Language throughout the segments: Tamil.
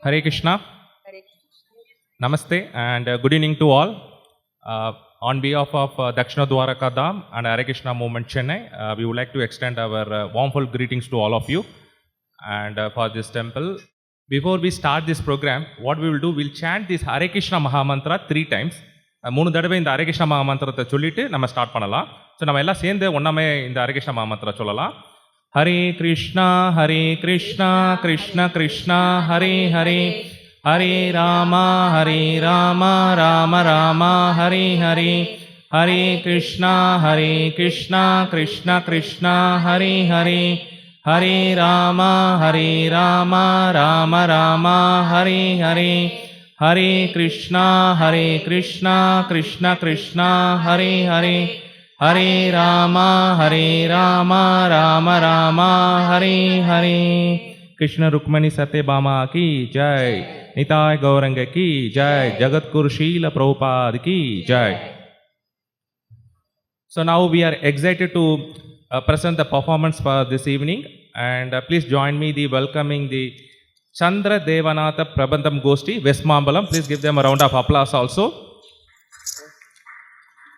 Hare Krishna. Namaste and good evening to all. On behalf of Dakshina Dwaraka Dham and Hare Krishna Movement Chennai, we would like to extend our warmful greetings to all of you and for this temple. Before we start this program, what we will do, we'll chant this Hare Krishna Mahamantra 3 times. 3 தடவை இந்த ஹரே கிருஷ்ண மகாமந்திரத்தை சொல்லிட்டு நம்ம ஸ்டார்ட் பண்ணலாம். ஸோ நம்ம எல்லாம் சேர்ந்து ஒன்றாமே இந்த ஹரே கிருஷ்ண மகாமந்திர சொல்லலாம். ஹரே கிருஷ்ணா கிருஷ்ணா கிருஷ்ணா ஹரே ஹரே, ஹரே ராமா ராம ராம ஹரே ஹரே, ஹரே கிருஷ்ணா கிருஷ்ணா கிருஷ்ணா ஹரே ஹரே, ஹரே ராமா ராம ராம ஹரே ஹரே, ஹரே கிருஷ்ணா கிருஷ்ணா கிருஷ்ணா ஹரே ஹரே, ஹரே ராமா ராம ராம ஹரே ஹரே. கிருஷ்ண ருக்மணி சத்யபாமா கி ஜெய், நிதாய் கௌரங்க கி ஜெய், ஜகத்குரு ஷீல பிரபுபாத் கி Jai. So now we are excited to present the performance for this evening, and please join me the welcoming the Chandra Devanatha Prabandham Goshti, West Mambalam. Please give them a round of applause also.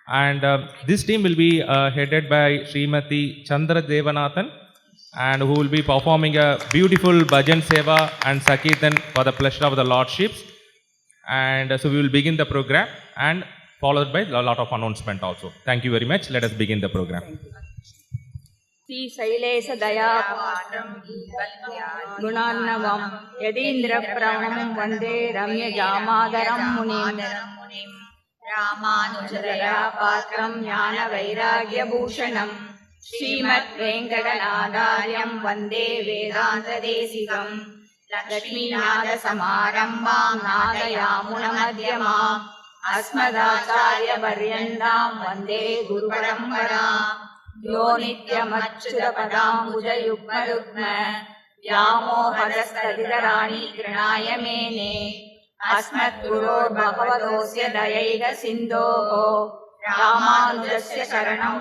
And this team will be headed by Srimati Chandra Devanathan, and who will be performing a beautiful bhajan seva and sakirtan for the pleasure of the lordships. And so we will begin the program and followed by a lot of announcement also. Thank you very much. Let us begin the program. Shri Shailesh दया गुणान्नवं यदीन्द्र प्रवणं वंदे रम्य जामादरं मुनिं, रामानुजदया पात्रं ज्ञान वैराग्य भूषणं, श्रीमद् वेंकटनाथार्यं वंदे वेदांत देशिकं, लक्ष्मीनाथ समारंभां नाथयामुनमध्यमाम्, अस्मदाचार्य पर्यन्तां वंदे गुरुपरम्पराम्. यो नित्यमच्युतपदाम्बुजयुग्मरुग्म व्यामोहदस्तदितराणि तृणाय मेने, अस्मद्गुरोर्भगवतोऽस्य दयैकसिन्धोः रामानुजस्य शरणं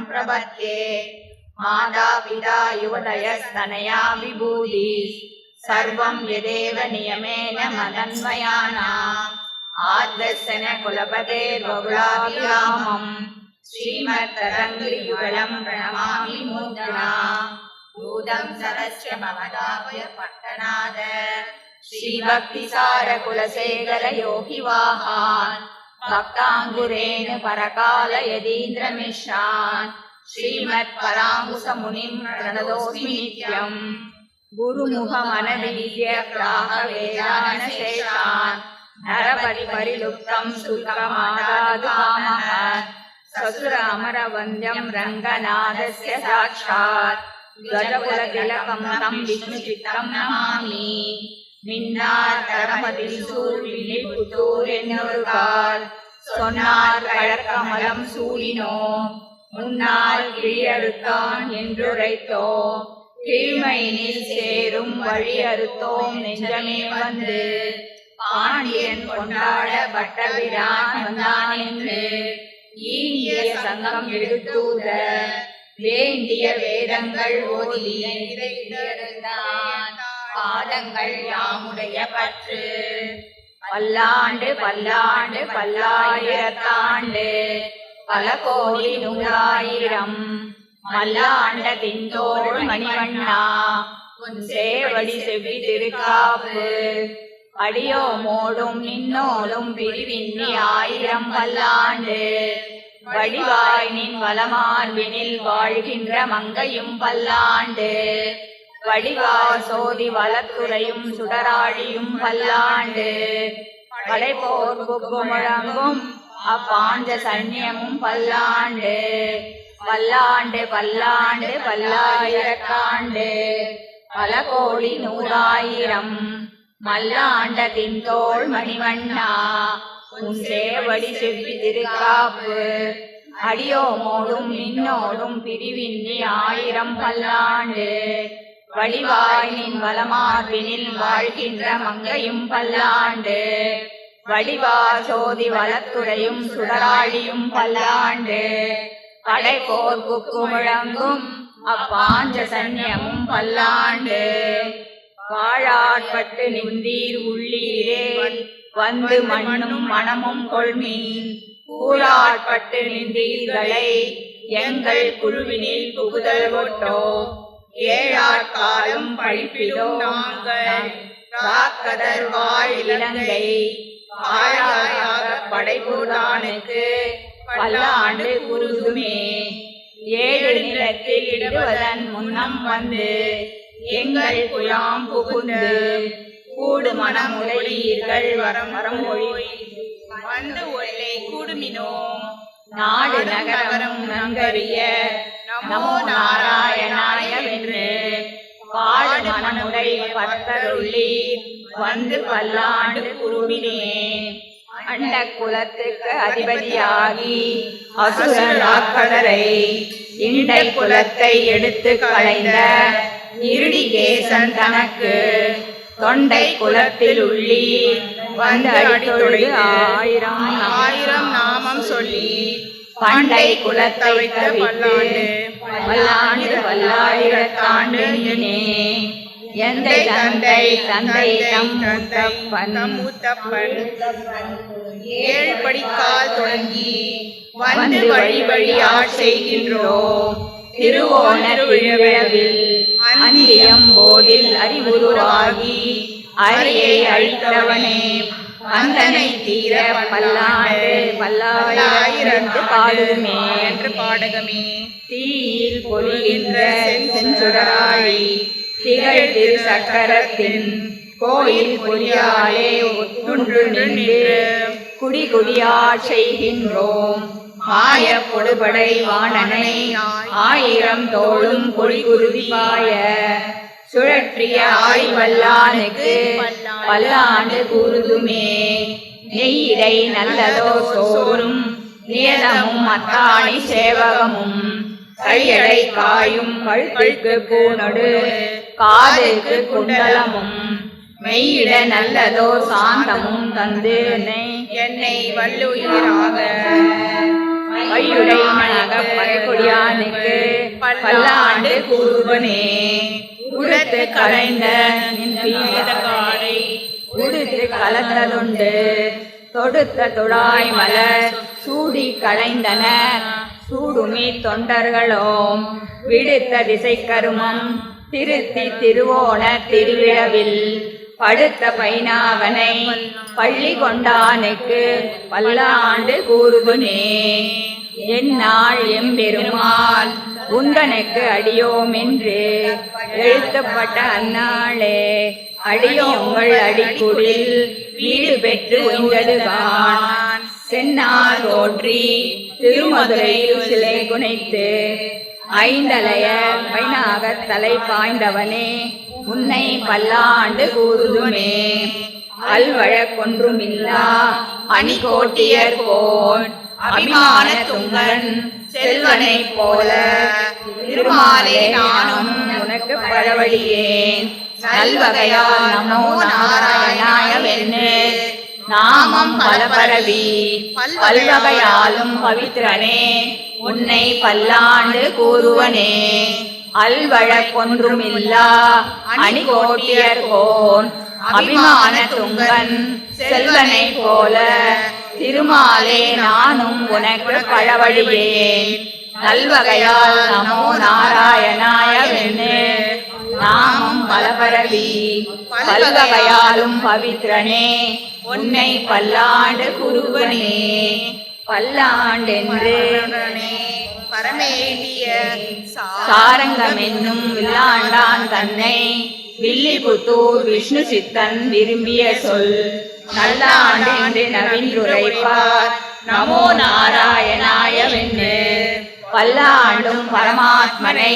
प्रपद्ये. मातापिता युवतयस्तनया विभूति सर्वं यदेव नियमेन मदन्वयानाम्, आद्यस्य कुलपतेर्बहुलाभिरामम् श्रीमत्तरङ्गियुगलं प्रणमामि मूर्धना. भूतं सरस्य ममदापय पट्टनाद श्रीभक्तिसार कुलशेखर योगिवाहान्, भक्ताङ्कुरेण परकाल यदीन्द्रमिश्रान्, श्रीमत्पराङ्कुशमुनिं प्रणतोऽस्मि नित्यम्. गुरुमुखमनवीर्य ग्राहवेदानशेषान्, नरपरिपरिलुप्तं शुल्कमादातुकामः, ससुर अमरवन्द्यं रङ्गनाथस्य साक्षात्, गजकुलतिलकं तं विष्णुचित्तं नमामि. मिन्नार करमदिल सूर्विनि पुतूर என்னொருகால், சொன்னார் கழற்கமலம் சூடினோ, முன்னால் கிழியறுத்தான் என்றுரைத்தோம், கீழ்மையினில் சேரும் வழி அறுத்தோம் நெஞ்சமே வந்து, பாண்டியன் கொண்டாட பட்டபிரான் வந்தான் என்று, ஈண்டிய சங்கம் எடுத்தூத வேண்டிய வேதங்கள் ஓதி பாதங்கள் யாமுடைய பற்று. பல்லாண்டு பல்லாண்டு பல்லாயிரத்தாண்டு பல கோடி நூறாயிரம், மல்லாண்ட திந்தோள் மணிவண்ணா உன் சேவடி செவ்வி திருக்காப்பு, அடியோ மோடும் நின்னோடும் பிரிவின்னி ஆயிரம் பல்லாண்டு, வடிவாய் நின் வலமார்பினில் வாழ்கின்ற மங்கையும் பல்லாண்டு, வடிவார் சோதி வளத்துறையும் சுடராழியும் பல்லாண்டு, படைப்போர் புக்கு முழங்கும் அப்பாஞ்ச சன்னியமும் பல்லாண்டு, பல்லாண்டு பல்லாண்டு பல்லாயிரத்தாண்டு பல கோடி நூறாயிரம், மல்லாண்ட தின்தோள் மணிவண்ணா உன் சேவடி செவ்வி திருக்காப்பு, அடியோ மோடும் நின்னோடும் பிரிவின்னி ஆயிரம் பல்லாண்டு, வடிவாய் நின் வலமார்பினில் வாழ்கின்ற மங்கையும் பல்லாண்டு, வடிவார் சோதி வளத்துறையும் சுடராழியும் பல்லாண்டு, படைப்போர் புக்கு முழங்கும் அப்பாஞ்ச சன்னியமும் பல்லாண்டு, வாழாட்பட்டு நின்றீர் உள்ளீரே வந்து மண்ணும் மனமும் கொள்மீன் கூழாட்பட்டு நின்றீர்களை எங்கள் குழுவினில் புகுதல் கொட்டோ ஏழாட்காலம் பழிப்பிலோ நாங்கள் ராக்கதர் வாய் இலங்கை பாழாயாக படைபோடானுக்கு பல்லாண்டு குருதுமே ஏழு நிலத்தில் இடுவதன் முன்னம் வந்து எங்கள் குழாம் புகுந்து கூடு மனமுடையீர்கள் வரமொழி வந்து ஒல்லை கூடுமினோ நாடு நகரம் நன்கறிய நமோ நாராயணாய வென்று பாடு மனமுடை பத்தருள்ளீர் வந்து பல்லாண்டு குருவினே அண்ட குலத்துக்கு அதிபதியாகி அசுர ராக்கதரை இண்டை குலத்தை எடுத்து களைந்த இருடிகேசன் தனக்கு தொண்டை குலத்தில் உள்ளீர் வந்து அடித்தொழுது ஆயிரம் நாமம் சொல்லி பண்டை குலத்தை தவித்து பல்லாண்டு பல்லாயிரத்தாண்டு எந்தை தந்தை தந்தை மூத்தப்பன் ஏழு படிக்கால் தொடங்கி வந்து வழி வழியாட் செய்கின்றோம் திருவோண விழவில் அந்தியம் போதில் அறிவுருவாகி அரியை அழித்தவனே அந்தனை தீர பல்லாண்டு பல்லாயிரத்து பாடுமே என்று பாடகமே தீயில் பொழிகின்ற செஞ்சுடராழி திகழ் திரு சக்கரத்தின் கோயில் பொறியாலே ஒத்துண்டு நின்று குடி குடியாட் செய்கின்றோம் மாய பொடுபடை வாணனை ஆயிரம் தோளும் பொடி குருதியாய சுழற்றிய ஆய்வல்லானுக்கு பல்லாண்டு கூறுதுமே நெய்யிடை நல்லதோ சோறும் நியதமும் அத்தாணி சேவகமும் கையடை காயும் கழுத்துக்கு பூனொடு காதுக்கு குண்டலமும் மெய்யிட நல்லதோ சாந்தமும் தந்து என்னை வல்லுயிராக கையுடை மனக பறைகொடியானுக்கு பல்லாண்டு கூறுவனே உடுத்து கலைந்த காடை உடுத்து கலந்ததுண்டு தொடுத்த தொடாய் மலர் சூடி களைந்தன சூடுமி தொண்டர்களோம் விடுத்த திசை கருமம் திருத்தி திருவோண திருவிழவில் படுத்த பைனாவனை பள்ளி கொண்டானுக்கு பல்லாண்டு கூறுதுனே எந்நாள் எம்பெருமாள் உந்தனுக்கு அடியோம் என்று எழுத்தப்பட்ட அந்நாளே அடியோங்கள் அடிக்குடில் வீடு பெற்று உய்ந்ததுதான் சென்னார் தோற்றி திருமதுரையில் சிலை குனைத்து ஐந்தலைய பைனாக தலை பாய்ந்தவனே உன்னை பல்லாண்டு கூறுதுமே அல்வழக்கொன்றுமில்லா அணிகோட்டியர் போன் அபிமான துங்கன் செல்வனை போல திருமாலே நானும் உனக்கு பழவழியேன் நல்வகையால் நமோ நாராயணாயவென்னு நாமம் பல பரவி பல்வகையாலும் பவித்திரனே உன்னை பல்லாண்டு கூறுவனே அல்வழக்கொன்றுமில்லா அணிகோட்டியர் கோன் அபிமான துங்கன் செல்வனை போல திருமாலே நானும் உனக்கு பழவழியேன் நல்வகையால் நமோ நாராயணாயவென்னு நாமம் பலபரவி பல்வகையாலும் பவித்திரனே உன்னை பல்லாண்டு குருவனே பல்லாண்டென்று பரமேண்டிய சாரங்கம் என்னும் வில்லாண்டான் தன்னை வில்லிபுத்தூர் விஷ்ணு சித்தன் விரும்பிய சொல் நல்லாண்டு என்று நவீன்றுரைப்பார் நமோ நாராயணாயவென்னு பல்லாண்டும் பரமாத்மனை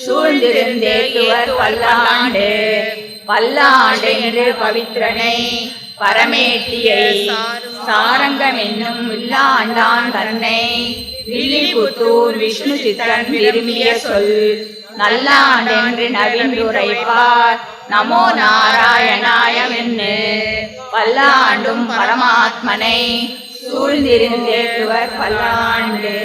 சூழ்ந்திருந்தேத்துவர் பல்லாண்டு பல்லாண்டு என்று பவித்திரனை பரமேட்டியை சாரங்கம் என்னும் வில்லாண்டான் தன்னை வில்லிபுத்தூர் விஷ்ணு சித்தன் விரும்பிய சொல் நல்லாண்டென்று நவீன்றுரைப்பார் நமோ நாராயணாயவென்னு பல்லாண்டும் பரமாத்மனை சூழ்ந்திருந்தேத்துவர் பல்லாண்டு.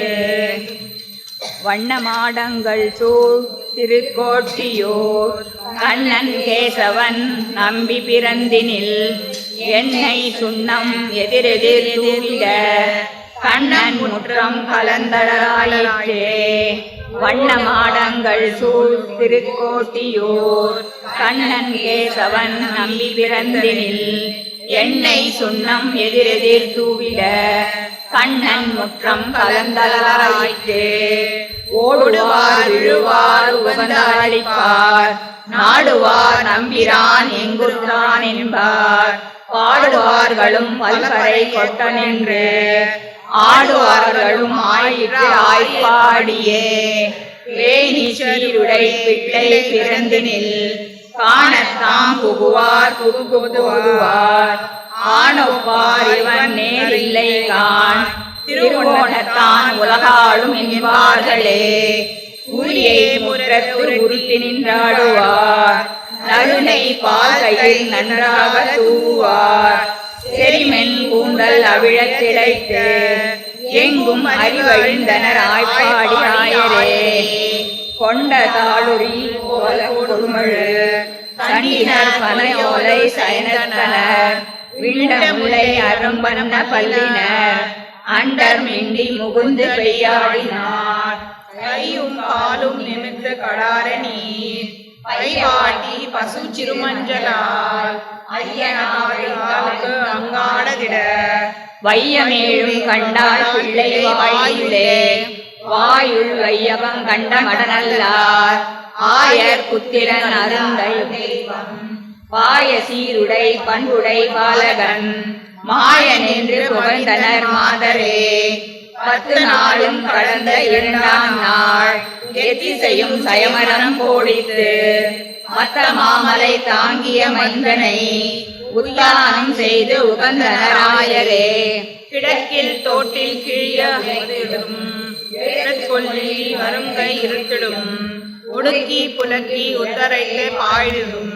வண்ணமாடங்கள் சூழ் திருக்கோட்டியூர் கண்ணன் கேசவன் நம்பி பிறந்தினில் எண்ணெய் சுண்ணம் எதிரெதிர் தூவிட கண்ணன் முற்றம் கலந்தளாயிற்றே. வண்ணமாடங்கள் சூழ் திருக்கோட்டியூர் கண்ணன் கேசவன் நம்பி பிறந்தினில் எண்ணெய் சுண்ணம் எதிரெதிர் தூவிட கண்ணன் முற்றம் கலந்தளாயிற்றே. ஓடுவார் விழுவார் உகந்தாளிப்பார் நாடுவார் நம்பிரான் எங்குற்றான் என்பார் பாடுவார்களும் பல்வரை கொட்ட நின்று ஆடுவார்களும் ஆயிற்று ஆய்ப்பாடியே. வேணி சீருடை பிள்ளை பிறந்தினில் காணத்தாம் புகுவார் புகுதுவார் ஆனொப்பார் இவன் நேரில்லை கான் திருவோணத்தான் உலகாளும் என்பார்களே. உரியை முற்றத்து உறுத்தி நின்றாடுவார் நறுனை பால் கையில் நன்றாக தூவார் செரிமென் கூந்தல் அவிழத் திளைத்து எங்கும் அறிவழிந்தனர் ஆய்ப்பாடி ஆயரே. கொண்ட தாளுரி போல கொடுமழு தண்டினர் பனையோலை சயனத்தனர் விண்ட முலை அரும்பன்ன பல்லினர் அண்டர் மிண்டி முகுந்து பெய்யாடினார். கையும் காலும் நிமிர்ந்து கடார நீர் பைவாட்டி பசு சிறுமஞ்சளால் ஐயனாவுக்கு அங்காடதிட வையமேழும் கண்டாள் பிள்ளை வாயுளே. வாயுள் வையகம் கண்ட மடநல்லார் ஆயர் புத்திரன் அருந்தை தெய்வம் பாய சீருடை பண்புடை பாலகன் மாயன் என்று புகழ்ந்தனர் மாதரே. 10 நாளும் கடந்த 2ஆம் நாள் எத்திசையும் சயமரம் போடித்து மத்த மாமலை தாங்கிய மைந்தனை உத்தானம் செய்து உகந்தனர் ஆயரே. கிழக்கில் தோட்டில் கிழிய கொல்லி வருங்கை இருட்டிடும் உடுக்கி புலக்கி உத்தரையிலே பாயிடும்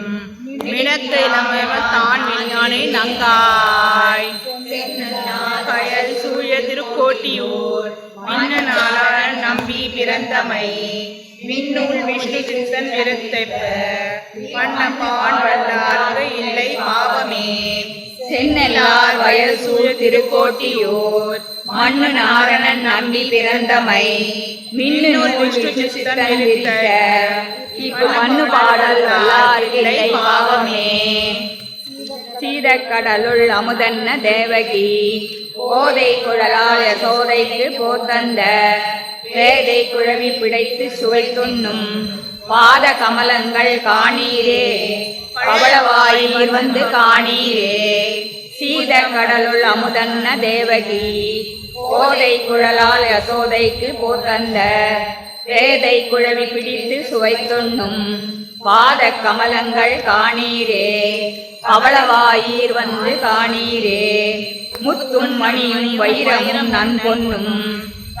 மினத்தை தான் விஞ்ஞானை நங்காய் கயல் சூழ திருக்கோட்டியூர் மின்னனாள நம்பி பிறந்தமை மின்னூல் விஷ்ணு சித்தன் விருத்தெப்ப வண்ணப்பான் வல்லார்க்கு இல்லை பாவமே. சென்னலார் வயல் சூழ் திருக்கோட்டியூர் மண்ணு நாரணன் நம்பி பிறந்தமை மின்னூல் விஷ்ணு சித்தன் விருத்த இப்பு மண்ணு பாடல் வல்லார்க்கு இல்லை பாவமே. சீதக்கடலுள் அமுதன்ன தேவகி போதை குழலால் யசோதைக்கு போத்தந்த வேதை குழவி பிடைத்து சுவை துண்ணும் பாத கமலங்கள் காணீரே பவளவாயில் வந்து காணீரே. சீத கடலுள் அமுதன்ன தேவகி போதை குழலால் யசோதைக்கு போத்தந்த வேதை குழவி பிடித்து சுவை துண்ணும் பாத கமலங்கள் காணீரே பவளவாயீர் வந்து காணீரே. முத்தும் மணியும் வைரமும் நன்பொன்னும்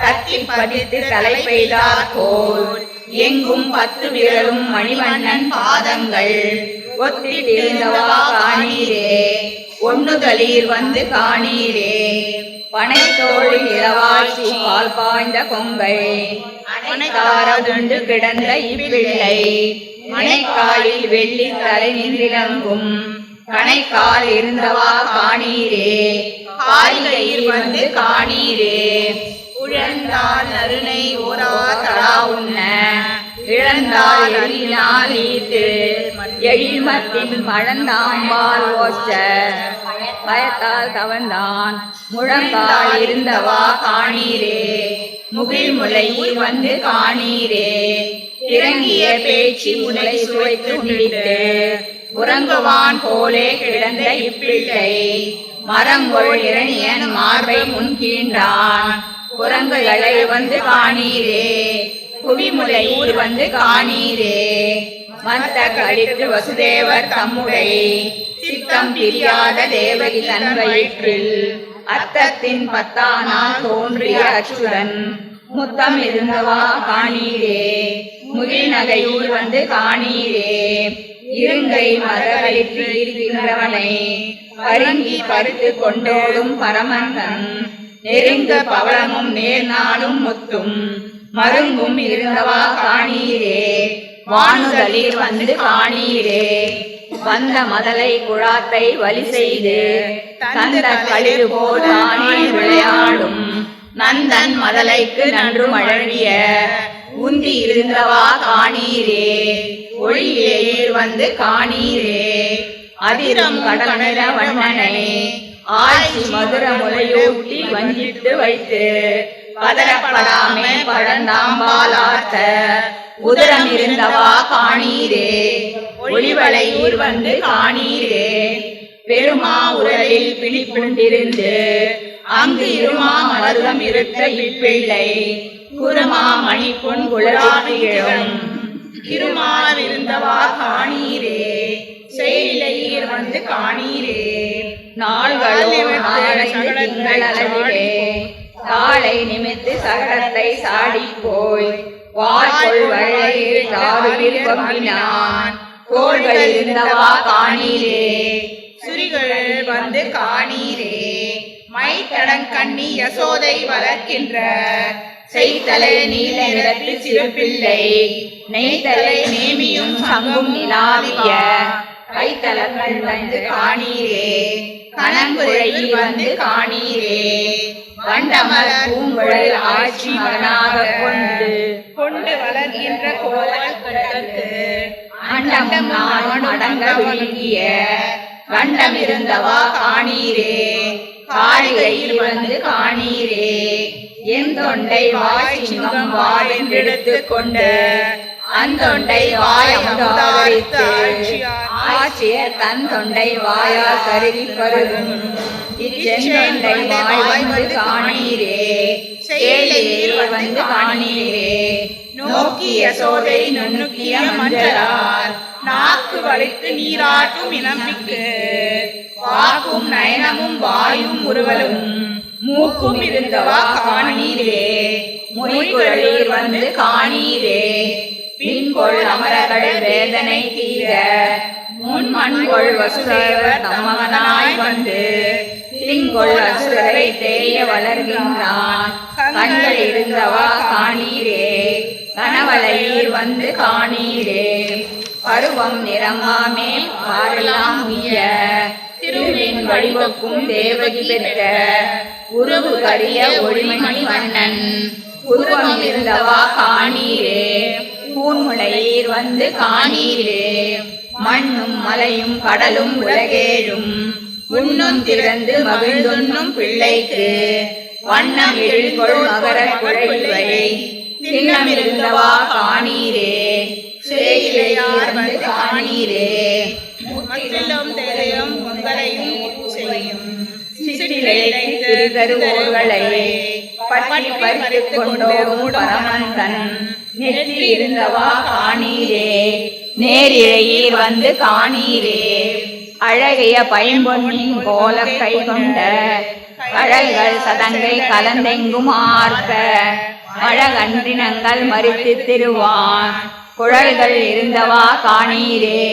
தத்தி பதித்து தலை பெய்தார் போல் எங்கும் 10 விரலும் மணிவண்ணன் பாதங்கள் ஒத்திட்டிருந்தவா காணீரே. ஒண்ணுதலீர் வந்து காணீரே. பனைத்தோளில் இளவாட்சி பால் பாய்ந்த கொங்கை அனைத்தாரதுண்டு கிடந்த இப்பிள்ளை மனைக்காலில் வெள்ளி தலை நின்றிலங்கும் கணைக்கால் இருந்தவா காணீரே. காய்கையில் வந்து காணீரே. உழந்தால் நறுனை ஓரா தடா உண்ண இழந்தால் எழினால் ஈத்து எழில்மத்தின் பழந்தாம்பால் ஓச்ச பயத்தால் தவந்தான் முழங்கால் இருந்தவா காணீரே. முகில் முலையில் வந்து காணீரே. இறங்கிய பேச்சு முலை சுவைத்து உண்டிட்டு உறங்குவான் போலே கிடந்த இப்பிள்ளை மரங்கொள் இரணியன் மார்பை முன்கீண்டான் குரங்குகளை வந்து காணீரே. குவிமுலையில் வந்து காணீரே. மத்த கழித்து வசுதேவர் தம்முடை சித்தம் பிரியாத தேவகி தன் வயிற்றில் அத்தத்தின் 10ஆம் தோன்றிய அச்சுதன் முத்தம் இருந்தவா காணீரே. முகில் நகையில் வந்து காணீரே. இருங்கை மரகளித்து இருக்கின்றவனை பருங்கி பருத்து கொண்டோடும் பரமந்தன் நெருங்க பவளமும் நேர்நாளும் முத்தும் மருங்கும் இருந்தவா காணீரே வானுதலில் வந்து காணீரே வந்த மதலை குழாத்தை வலி செய்து தந்த களிறு போதானே விளையாடும் நந்தன் மதலைக்கு நன்று மழகிய உந்தி இருந்தவா காணீரே ஒளியிலேயீர் வந்து காணீரே அதிரம் கடல் நிற வண்ணனை ஆட்சி மதுர முலையூட்டி வஞ்சித்து வைத்து பதறப்படாமே பழந்தாம்பாலார்த்த உதரம் இருந்தவா காணீரே ஒளிவளையீர் வந்து காணீரே பெருமா உரலில் பிணிப்புண்டிருந்து அங்கு இருமா மருதம் இருத்த இப்பிள்ளை குருமா மணிப்புண் குழலாமிகளும் இருமார் இருந்தவா காணீரே செயலையீர் வந்து காணீரே நாள்களோ திங்கள் அளவிலே தாளை நிமித்து சகடத்தை சாடி போய் வாழ்கொள் வளையில் தாருவில் கொம்பினான் தோள்கள் இருந்தவா காணீரே சுரிகள் வந்து காணீரே மைத்தடங்கண்ணி யசோதை வளர்க்கின்ற செய்தலை நீல நிறத்து சிறுபிள்ளை நெய்தலை நேமியும் சங்கும் நிலாவிய கைத்தலங்கள் வந்து காணீரே கணங்குழையில் வந்து காணீரே வண்டமர் பூங்குழல் ஆட்சி மகனாக கொண்டு வளர்கின்ற கோவல் கட்டத்து அண்டம் நாடும் அடங்க விழுங்கிய கண்டம் இருந்தவா காணீரே காளிகையில் வந்து காணீரே என் தொண்டை வாய் சிங்கம் வாழென்றெடுத்து கொண்டு அந்தொண்டை வாய் அமுதாரித்து ஆட்சியர் தன் தொண்டை வாயா கருதி பருகும் இச்செந்தொண்டை வாய் வந்து காணீரே சேலையில் வந்து காணீரே நோக்கிய சோதை நுண்ணுக்கிய மஞ்சளார் நாக்கு வலித்து நீராட்டும் இனம்பிக்கு வாக்கும் நயனமும் வாயும் உருவலும் மூக்கும் இருந்தவா காணீரே மொய்குழலீர் வந்து காணீரே பின்கொள் அமரர்கள் வேதனை தீர முன் மண்கொள் வசுதேவர் தம்மகனாய் வந்து திங்கொள் அசுரரை தேய வளர்கின்றான் கண்கள் இருந்தவா காணீரே கனவளையீர் வந்து காணீரே பருவம் நிறமாமே பாரெல்லாம் உய்ய திருவின் வடிவக்கும் தேவகி பெற்ற உருவு கரிய ஒளிமணி வண்ணன் உருவம் இருந்தவா காணீரே பூன்முளையீர் வந்து காணீரே மண்ணும் மலையும் கடலும் உலகேழும் உண்ணும் திறந்து மகிழ்ந்துண்ணும் பிள்ளைக்கு வண்ணம் எழுகொள் மகர குழைவை சின்னம் இருந்தவா காணீரே சேயிலையார் வந்து காணீரே முற்றிலும் தெளியும் உங்களையும் செய்யும் சிற்றிலை திருதருவோர்களை பற்றி பறித்துக் கொண்டோடும் பரமந்தன் நெற்றி இருந்தவா காணீரே நேரிழையீர் வந்து காணீரே அழகிய பைம்பொன்னின் போல கை கொண்ட கழல்கள் சதங்கை கலந்தெங்கும் ஆர்த்த அழகன்றினங்கள் மறித்து திருவான் குழல்கள் இருந்தவா காணீரே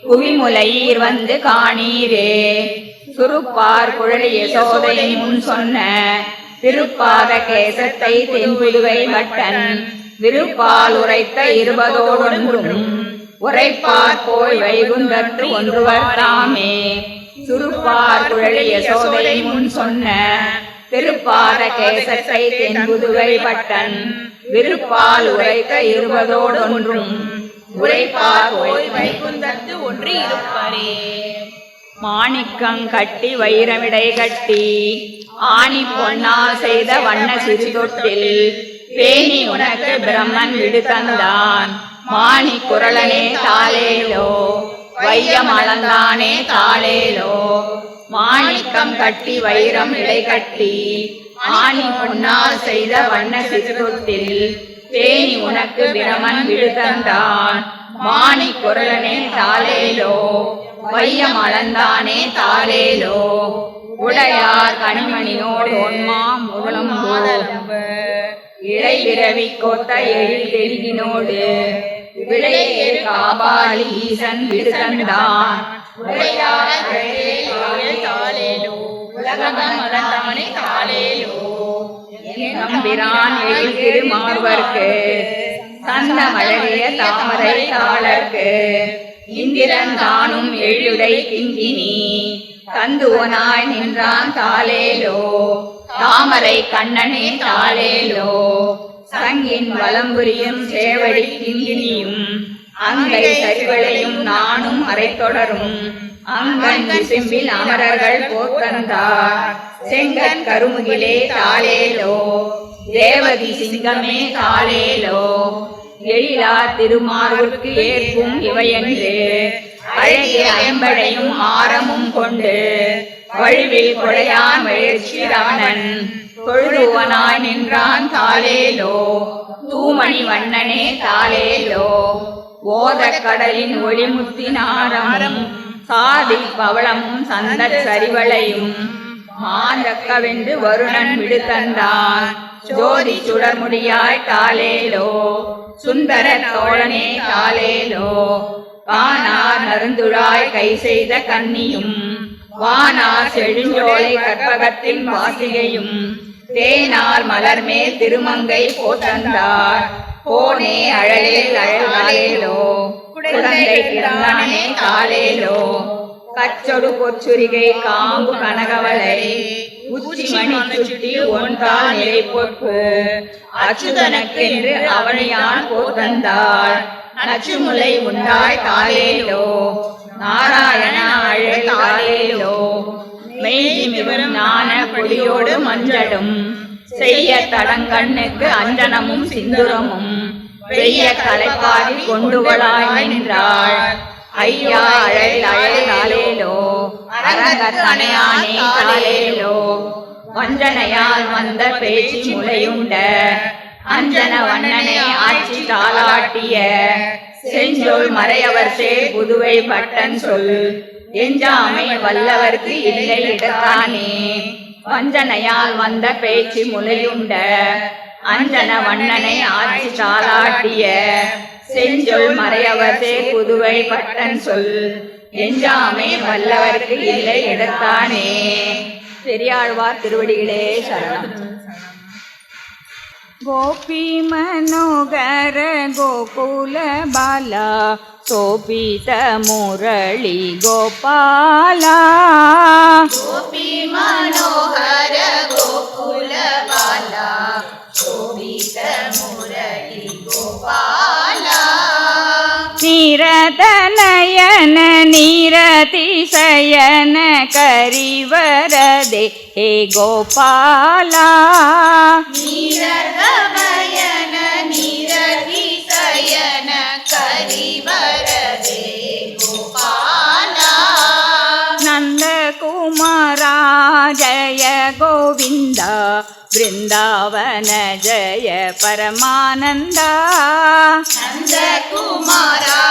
குவிமுலையீர் வந்து காணீரே சுருப்பார் குழலிய சோதை முன் சொன்ன திருப்பாத கேசத்தை தென்புதுவை வட்டன் விருப்பால் உரைத்த 20 உரைப்பார் போய் வைகுந்தற்று ஒன்றுவர் தாமே சுருப்பார் குழலிய சோதை முன் சொன்ன திருப்பாத கேசத்தை தென்புதுவை பட்டன் விருப்பால் உரைத்த 20 உரைப்பார் போய் வைகுந்தத்து ஒன்று இருப்பாரே மாணிக்கம் கட்டி வைரமிடை கட்டி ஆணி பொன்னால் செய்த வண்ண சிறு தொட்டில் பேணி உனக்கு பிரம்மன் விடு தந்தான் மாணி குரலனே தாளேலோ வையம் அளந்தானே தாளேலோ மாணிக்கம் கட்டி வைரம் இடை கட்டி ஆணி பொன்னால் செய்த வண்ண சிறு தொட்டில் பேணி உனக்கு பிரமன் விடு தந்தான் மாணி குரலனே தாளேலோ வையம் அளந்தானே தாளேலோ உடையார் கனிமணியோடு ஒன்மா முதலும் இழை விரவி கோத்த எழில் தெருகினோடு விளையே காபாலி ஈசன் விடு தந்தான் உடையார் தாளேலோ உலகம் அளந்தானே தாளேலோ நம்பிரான் எழில் திருமார்வர்க்கு தந்த மழகிய தாமரை தாளர்க்கு இந்திரன் தானும் எழிலுடை கிங்கினி தந்துவனாய் நின்றான் தாளேலோ தாமரை கண்ணனே தாளேலோ சங்கின் வலம்புரியும் சேவடி கிங்கினியும் அங்கை சரிவளையும் நானும் அரைத்தொடரும் அங்கன் விசும்பில் அமரர்கள் போத்தந்தார் செங்கன் கருமுகிலே தாளேலோ தேவதி சிங்கமே தாளேலோ எழிலா திருமார்வுக்கு ஏற்கும் இவையென்று அழகிய ஐம்படையும் ஆரமும் கொண்டு வழுவில் கொடையான் வழிச்சி ரமணன் தொழுதுவனாய் நின்றான் தாளேலோ தூமணி வண்ணனே தாளேலோ ஓத கடலின் ஒளிமுத்தினாரம் சாதி பவளமும் சந்த சரிவளையும் மாந்தக்கவென்று வருணன் விடுத்தந்தான் ஜோதி சுடர்முடியாய் தாளேலோ சுந்தர தோழனே தாளேலோ வானார் நருந்துழாய் கை செய்த கன்னியும் வானார் செழுஞ்சோலை கற்பகத்தின் வாசிகையும் தேனார் மலர்மேல் திருமங்கை போத்தந்தார் போனே அழலேல் அழகாலேலோ குழந்தை கிடந்தானே தாளேலோ கச்சொடு பொச்சுரிகை காம்பு கனகவலை உச்சி மணி சுட்டி ஒன்றால் நிலை பொற்பு அச்சுதனக்கென்று அவனையான் போத்தந்தாள் நச்சுமுலை உண்டாய் தாளேலோ நாராயண அழல் தாளேலோ மெய்மிவரும் ஞான பொடியோடு மஞ்சளும் செய்ய தடங்கண்ணுக்கு அஞ்சனமும் சிந்துரமும் பெய்ய கலைப்பாதி கொண்டுகளாய் நின்றாள் ஐயா அழல் அழல் தாளேலோ அரங்கத்தனையானே தாளேலோ வஞ்சனையால் வந்த பேச்சு முளையுண்ட அஞ்சன வண்ணனை ஆட்சி தாளாட்டிய செஞ்சொல் மறையவர் சேர் புதுவை பட்டன் சொல் எஞ்சாமை வல்லவர்க்கு இல்லை இடத்தானே வஞ்சனையால் வந்த பேச்சு முளையுண்ட அஞ்சன வண்ணனை ஆட்சி தாளாட்டிய செஞ்சொல் மறையவர் சேர் புதுவை பட்டன் சொல் எஞ்சாமை வல்லவர்க்கு இல்லை இடத்தானே. பெரியாழ்வார் திருவடிகளே சரணம். गोपी मनोगर गोकुल बाला शोभित मुरली गोपाला गोपी मनोहर गोकुल बाला शोभित मुरली गोपाला निरत नयन निरतिशयन करिवर दे हे गोपाला निरतमयन निरतिशयन करिवर दे गोपाला नंद कुमारा जय गोविंद वृंदावन जय परमानंदा नंद कुमारा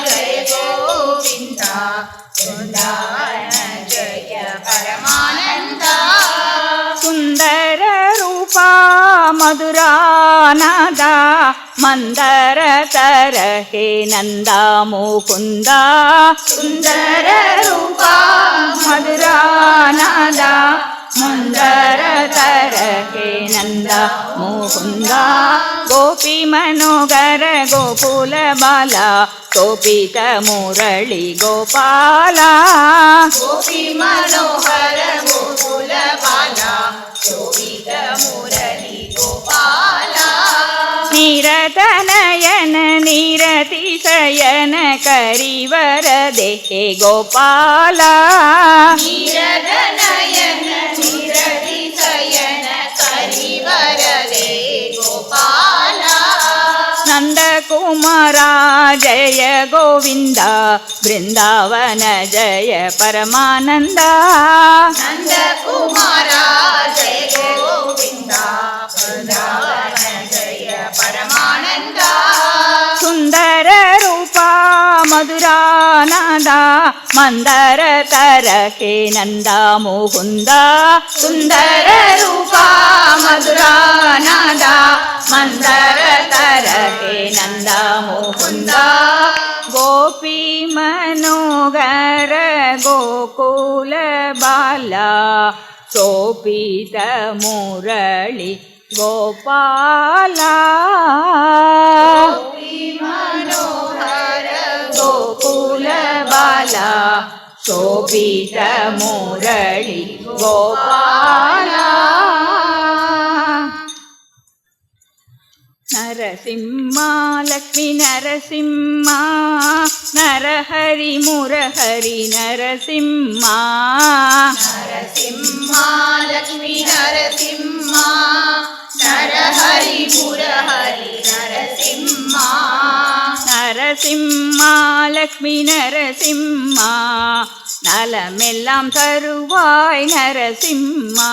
जय गोविंद वृंदावन जय परमानंदा सुंदर रूपा मधुरानादा मंदर तरहे नंदा मुकुंदा सुंदर रूपा मधुरानादा मंदर तरहे नंदा मुकुंदा गोपी मनोगर गोकुल बाला शोभित मुरली गोपाला गोपी मनोहर गोकुल बाला शोभित मुरली गोपाला निरत नयन निरतिशयन करिवर दे हे गोपाला निरत नयन निरतिशयन करिवर दे गोपाला नंद कुमारा जय गोविंद वृंदावन जय परमानंदा नंद कुमारा जय गोविंद वृंदावन जय परमानंदा सुंदर रूपा मधुरानादा मंदर तरहे नंदा मुकुंदा सुंदर रूपा मधुरानादा मंदर तरहे नंदा मुकुंदा गोपी मनोगर गोकुल बाला शोभित मुरली கோபாலா மனோஹர கோகுலபாலா शोभित मुरळि गोपाला नरसिंहा लक्ष्मी नरसिंहा नरहरि मुरहरि नरसिंहा नरसिंहा लक्ष्मी नरसिंहा नरहरि मुरहरि नरसिंहा नरसिंहा लक्ष्मी नरसिंहा நலமெல்லாம் தருவாய் நரசிம்மா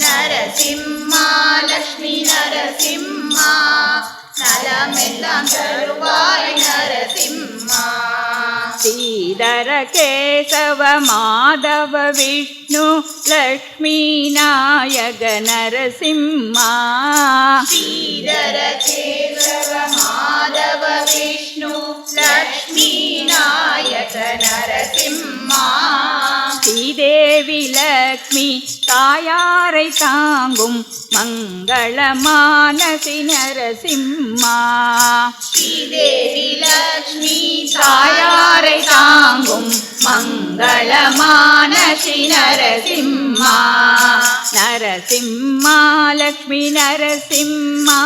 நரசிம்மா லக்ஷ்மி நரசிம்மா நலமெல்லாம் தருவாய் நரசிம்மா ஸ்ரீதர கேசவ மாதவ விஷ்ணு லக்ஷ்மி நாயக நரசிம்மா ஸ்ரீதர கேசவ மாதவ விஷ்ணு லக்ஷ்மி நாயக நரசிம்மா ஸ்ரீதேவி லக்ஷ்மி தாயாரை தாங்கும் மங்களமானசி நரசிம்மா ஸ்ரீதேவி லக்ஷ்மி தாயாரை தாங்கும் மங்களமானசி நரசிம்மா நரசிம்மா லக்ஷ்மி நரசிம்மா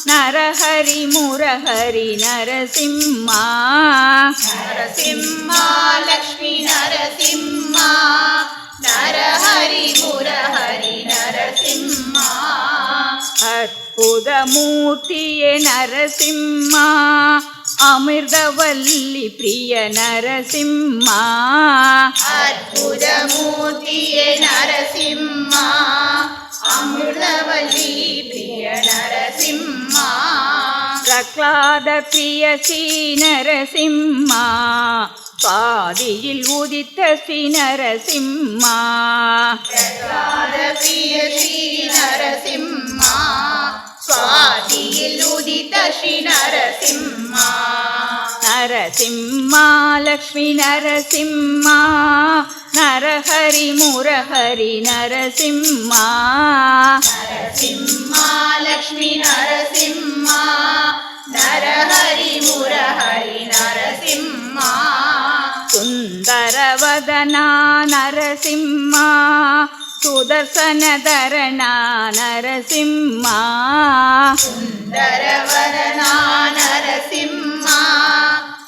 நரஹரி முரஹரி நரசிம்மா நரசிம்மா லக்ஷ்மி நரசிம்மா நரஹரி முரஹரி நரசிம்மா அற்புதமூர்த்தியே நரசிம்மா அமிர்தவல்லி பிரிய நரசிம்மா அற்புதமூர்த்தியே நரசிம்மா அமிர்தவல்லி பிரிய நரசிம்மா பிரகலாத பிரிய ஸ்ரீ நரசிம்மா பாதியில் உதித்த ஸ்ரீ நரசிம்மா பிரகலாத பிரிய ஸ்ரீ நரசிம்மா சுவாதியில் உதித்த ஸ்ரீ நரசிம்மா நரசிம்மா லக்ஷ்மி நரசிம்மா நரஹரி முரஹரி நரசிம்மா நரசிம்மா லக்ஷ்மி நரசிம்மா நரஹரி முரஹரி நரசிம்மா சுந்தரவதனா நரசிம்மா சுதர்சனதரணா நரசிம்மா சுந்தரவதனா நரசிம்மா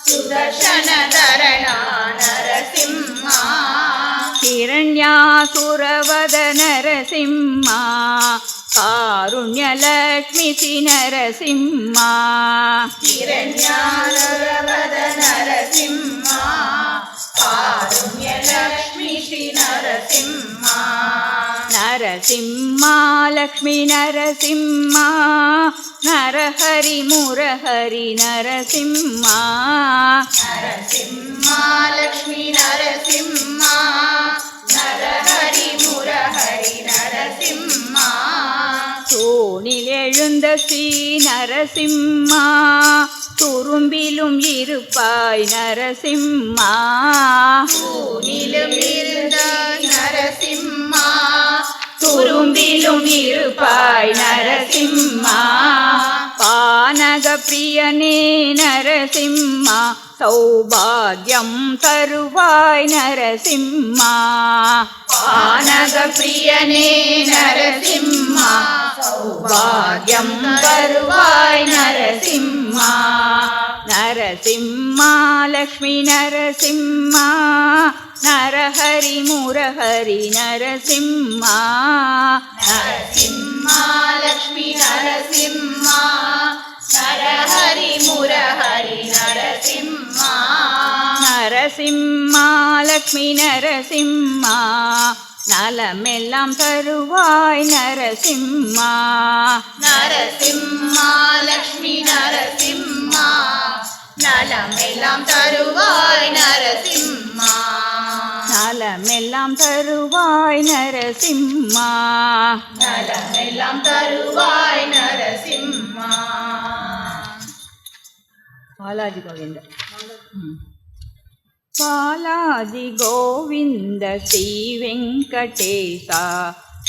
சுதர்சனதரணா நரசிம்மா हिरण्यासुरवद नरसिंहा कारुण्यलक्ष्मी श्री नरसिंहा हिरण्यासुरवद नरसिंहा कारुण्यलक्ष्मी श्री नरसिंहा नरसिंहा लक्ष्मी नरसिंहा नरहरि मुरहरि नरसिंहा नरसिंहा लक्ष्मी नरसिंहा नरहरि मुरहरि नरसिंहा தூணில் எழுந்த ஸ்ரீ நரசிம்மா துரும்பிலும் இருப்பாய் நரசிம்மா தூணிலும் இருந்த நரசிம்மா துரும்பிலும் இருப்பாய் நரசிம்மா பானக பிரியனே நரசிம்மா சௌபாகியம் தருவாய் நரசிம்மா பானக பிரியனே நரசிம்மா சௌபாகியம் தருவாய் நரசிம்மா நரசிம்மா லக்ஷ்மி நரசிம்மா நரஹரி முரஹரி நரசிம்மா நரசிம்மா லக்ஷ்மி நரசிம்மா நரஹரி முரஹரி நரசிம்மா நரசிம்மா லக்ஷ்மி நரசிம்மா நலமெல்லாம் தருவாய் நரசிம்மா நரசிம்மா லக்ஷ்மி நரசிம்மா நலமெல்லாம் தருவாய் நரசிம்மா நலமெல்லாம் தருவாய் நரசிம்மா நலமெல்லாம் தருவாய் நரசிம்மா பாலாஜி கோவிந்த பாலாஜி கோவிந்த ஸ்ரீ வெங்கடேசா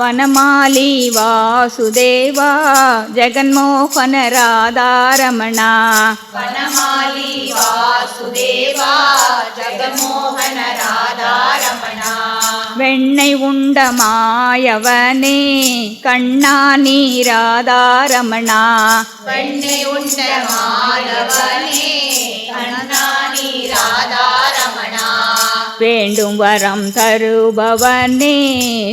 ವನಮಾಲಿ ವಾಸುದೇವ ಜಗನ್ಮೋಹನ ರಾಧಾರಮಣ ವನಮಾಲಿ ವಾಸುದೇವ ಜಗನ್ಮೋಹನ ರಾಧಾರಮಣ வெண்ணை உண்ட மாயவனே கண்ணா நீராதாரமணா வெண்ணை உண்ட மாயவனே கண்ணா நீராதாரமணா வேண்டும் வரம் தருபவனே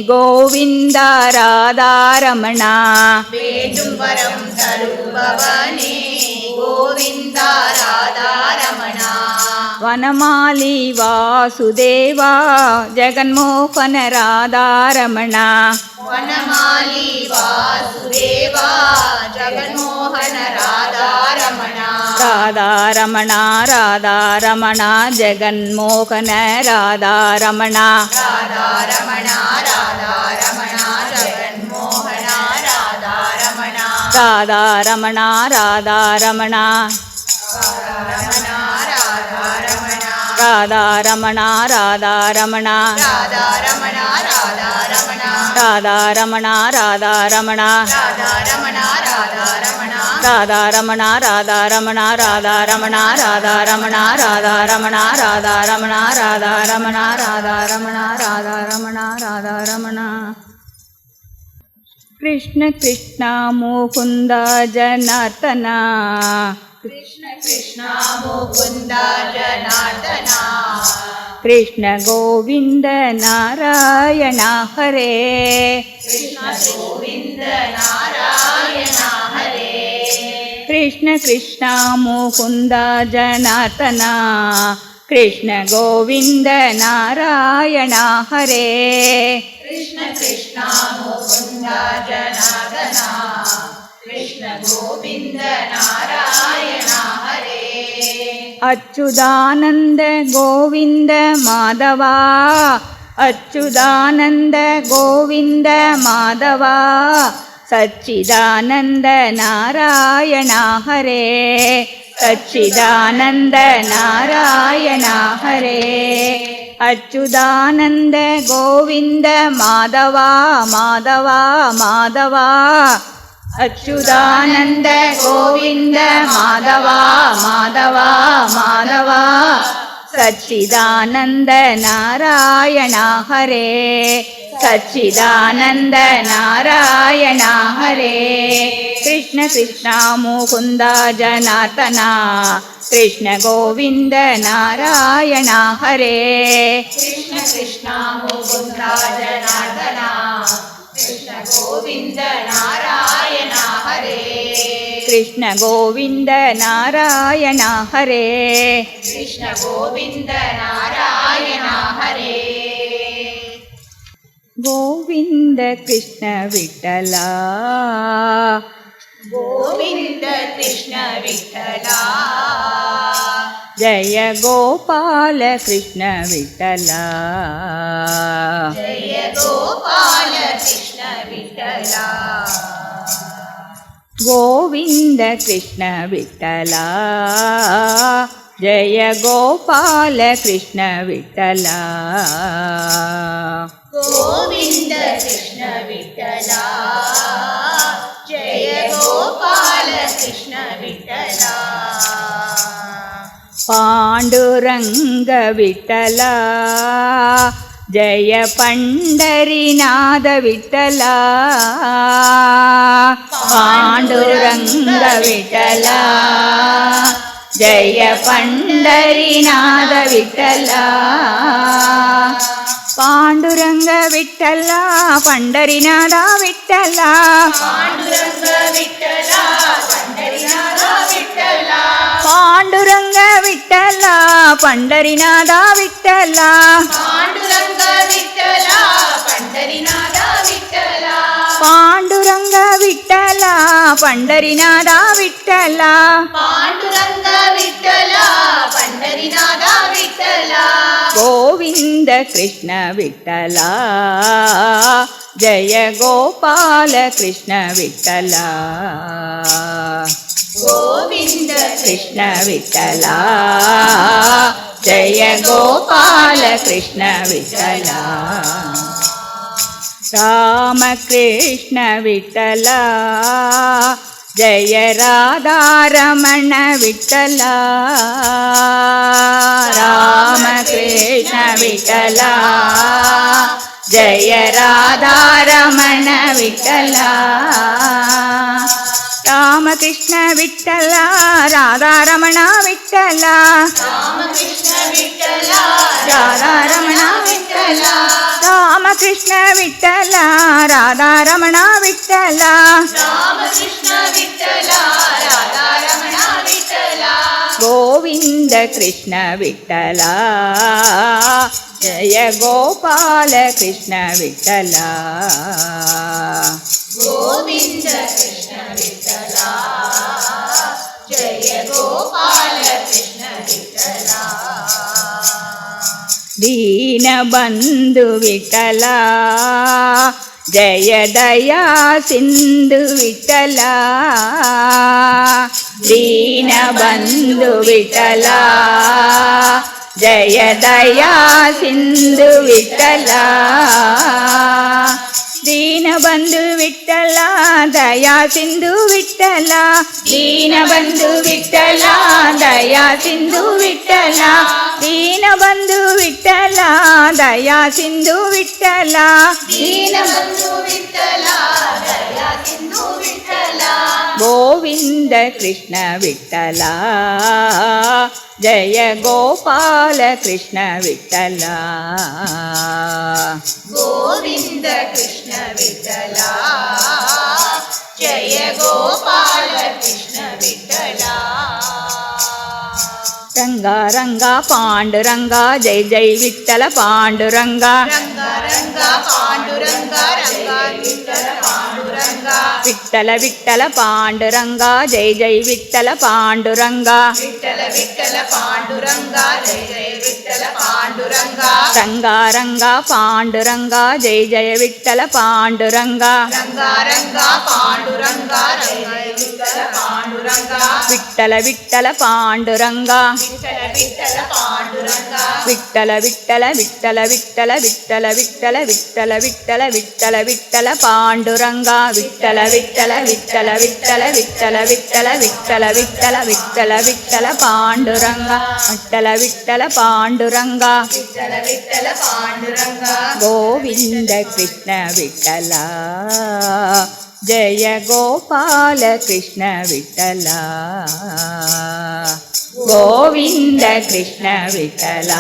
கோவிந்தா ராதாரமணா வேண்டும் வரம் தருபவனே கோவிந்தா ராதாரமணா வனமாலி வாசுதேவா ஜெகன்மோகன ராதாரமணா வனமாலி வாசுதேவா ஜகன்மோகன ராதாரமணா ராதாரமணா ராதாரமணா ஜெகன்மோகன ராதாரமணா ராதாரமணா ராதாரமணா ஜகன்மோகன ராதாரமணா ராதாரமணா ராதாரமணா ராதாரமணா ராதாரமணா ராதாரமணா ராதாரமணா ராதாரமணா ராதாரமணா ராதாரமணா ராதாரமணா ராதாரமணா ராதாரமணா ராதாரமணா ராதாரமணா ராதாரமணா ராதாரமணா ராதாரமணா ராதாரமணா கிருஷ்ண கிருஷ்ணா முகுந்த ஜனார்த்தனா कृष्ण कृष्ण मुकुन्द जनार्दना कृष्ण गोविन्द नारायण हरे कृष्ण गोविन्द नारायण हरे कृष्ण कृष्ण मुकुन्द जनार्दना कृष्ण गोविन्द नारायण हरे कृष्ण कृष्ण मुकुन्द जनार्दना कृष्ण गोविन्द नारायण हरे अच्युतानन्द गोविन्द माधवा अच्युतानन्द गोविन्द माधवा सच्चिदानन्द नारायण हरे सच्चिदानन्द नारायण हरे अच्युतानन्द गोविन्द माधवा माधवा माधवा अच्युतानन्द गोविन्द माधवा माधवा माधवा सच्चिदानन्द नारायण हरे सच्चिदानन्द नारायण हरे कृष्ण कृष्ण मुकुन्द जनार्दना कृष्ण गोविन्द नारायण हरे कृष्ण कृष्ण मुकुन्द जनार्दना कृष्ण गोविन्द नारायण हरे कृष्ण गोविन्द नारायण हरे कृष्ण गोविन्द नारायण हरे गोविन्द कृष्ण विठ्ठला गोविन्द कृष्ण विठ्ठला जय गोपाल कृष्ण विठ्ठला जय गोपाल कृष्ण विठ्ठला गोविन्द कृष्ण विठ्ठला जय गोपाल कृष्ण विठ्ठला गोविन्द कृष्ण विठ्ठला जय गोपाल कृष्ण विठ्ठला पाण्डुरङ्ग विठ्ठला जय पण्डरीनाथ विठ्ठला पाण्डुरङ्ग विठ्ठला जय पण्डरीनाथ विठ्ठला पाण्डुरङ्ग विठ्ठला पण्डरीनाथ विठ्ठला पाण्डुरङ्ग विठ्ठला पण्डरीनाथ विठ्ठला पाण्डुरङ्ग विठ्ठला पण्डरीनाथ विठ्ठला पाण्डुरङ्ग विठ्ठला पण्डरीनाथ विठ्ठला पाण्डुरङ्ग विठ्ठला पण्डरीनाथ विठ्ठला पाण्डुरङ्ग विठ्ठला पण्डरीनाथ विठ्ठला गोविन्द कृष्ण विठ्ठला जय गोपाल कृष्ण विठ्ठला गोविन्द कृष्ण विठ्ठला जय गोपाल कृष्ण विठ्ठला ராமகிருஷ்ண விட்டலா ஜெய ராதாரமண விட்டலா ராமகிருஷ்ண விட்டலா ஜெய ராதாரமண விட்டலா ராமகிருஷ்ண விட்டலா ராதாரமண விட்டலா ராமகிருஷ்ண விட்டலா ராதாரமண விட்டலா ராமகிருஷ்ண விட்டலா ராதாரமண விட்டலா ராமகிருஷ்ண விட்டலா ராதாரமண விட்டலா கோவிந்த கிருஷ்ண விட்டலா ஜெய கோபால கிருஷ்ண விட்டலா கோவிந்த கிருஷ்ண விட்டலா ஜெய கோபால கிருஷ்ண விட்டலா दीनबन्धु विठला जय दया सिन्धु विठला दीनबन्धु विठला जय दया सिन्धु विठला दीनबन्धु विठला दया सिन्धु विठला दीनबन्धु विठला दया सिन्धु विठला दीनबन्धु विठला दया सिन्धु विठला दीनबन्धु विठला दया सिन्धु विठला गोविन्द कृष्ण विठला जय गोपाल कृष्ण विठला गोविन्द कृष्ण विठला जय गोपाल कृष्ण विठला रंगा रंगा पांडुरंगा जय जय विठ्ठल पांडुरंगा रंगा रंगा पांडुरंगा रंगा विठ्ठल पांडुरंगा विठ्ठल विठ्ठल पांडुरंगा जय जय विठ्ठल पांडुरंगा विठ्ठल विठ्ठल पांडुरंगा जय जय विठ्ठल पांडुरंगा रंगा रंगा पांडुरंगा जय जय विठ्ठल पांडुरंगा रंगा रंगा पांडुरंगा जय जय विठ्ठल पांडुरंगा विठ्ठल विठ्ठल पांडुरंगा विठ्ठल विठ्ठल पांडुरंगा विठ्ठल विठ्ठल विठ्ठल विठ्ठल विठ्ठल विठ्ठल विठ्ठल विठ्ठल विठ्ठल विठ्ठल पांडुरंगा विठ्ठल विठ्ठल विठ्ठल विठ्ठल विठ्ठल विठ्ठल विठ्ठल विठ्ठल विठ्ठल विठ्ठल पांडुरंगा विठ्ठल विठ्ठल पांडुरंगा विठ्ठल विठ्ठल पांडुरंगा गोविंद कृष्ण विठ्ठला जय गोपाल कृष्ण विठ्ठला गोविंद कृष्ण विठ्ठला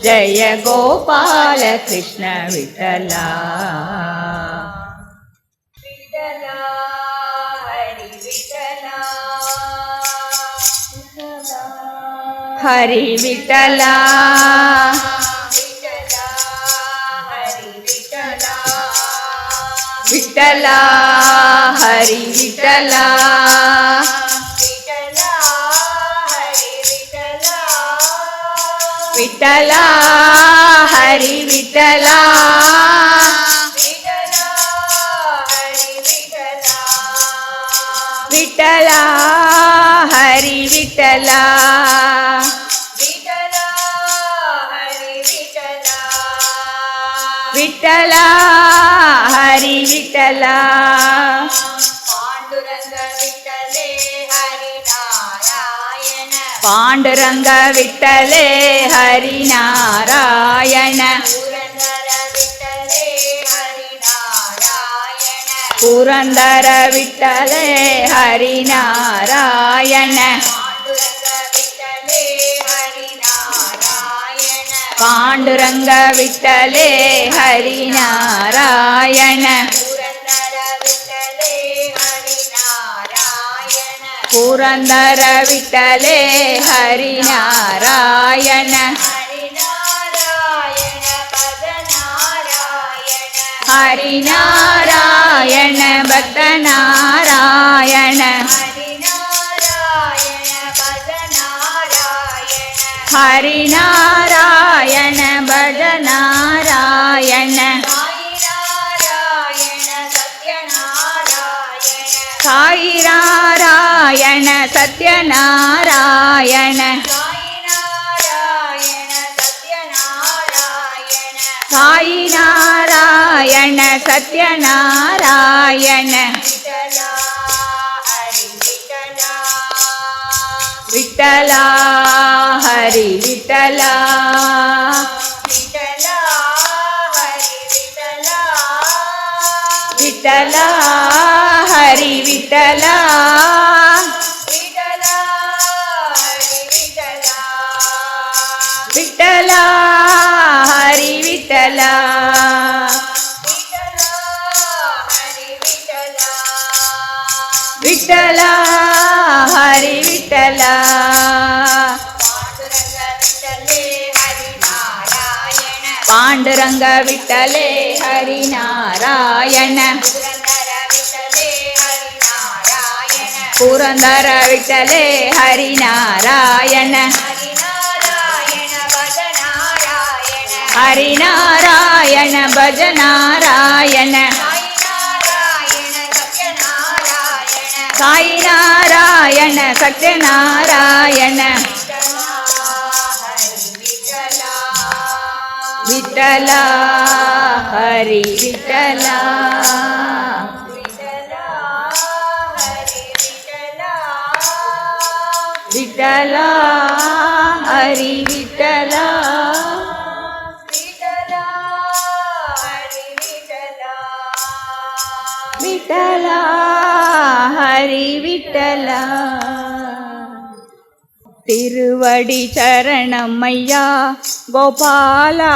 जय गोपाल कृष्ण विठ्ठला विठ्ठला हरि विठ्ठला विठ्ठला हरि विठ्ठला विठ्ठला हरि विठ्ठला विठ्ठला हरि विठ्ठला विठ्ठला हरि विठ्ठला पांडुरंग विठ्ठले हरि नारायण पुरंदर विठ्ठले हरि नारायण पांडुरंग विठ्ठले हरि नारायण पुरंदर विठ्ठले हरि नारायण हरि नारायण भक्त नारायण हरि नारायण भज नारायण साई नारायण सत्यनारायण साई नारायण சத்யநாராயண விட்டலா ஹரி விட்டலா விட்டலா ஹரி விட்டலா விட்டலா ஹரி விட்டலா விட்டலா ஹரி விட்டலா பாண்டுரங்க விட்டலே ஹரி நாராயண புரந்தர விட்டலே ஹரி நாராயண ஹரி நாராயண பஜ நாராயண சாய் நாராயண சத்யநாராயண விட்டலா ஹரி விட்டலா விட்டலா ஹரி விட்டலா விட்டலா ஹரி விட்டலா திருவடி சரணமையா கோபாலா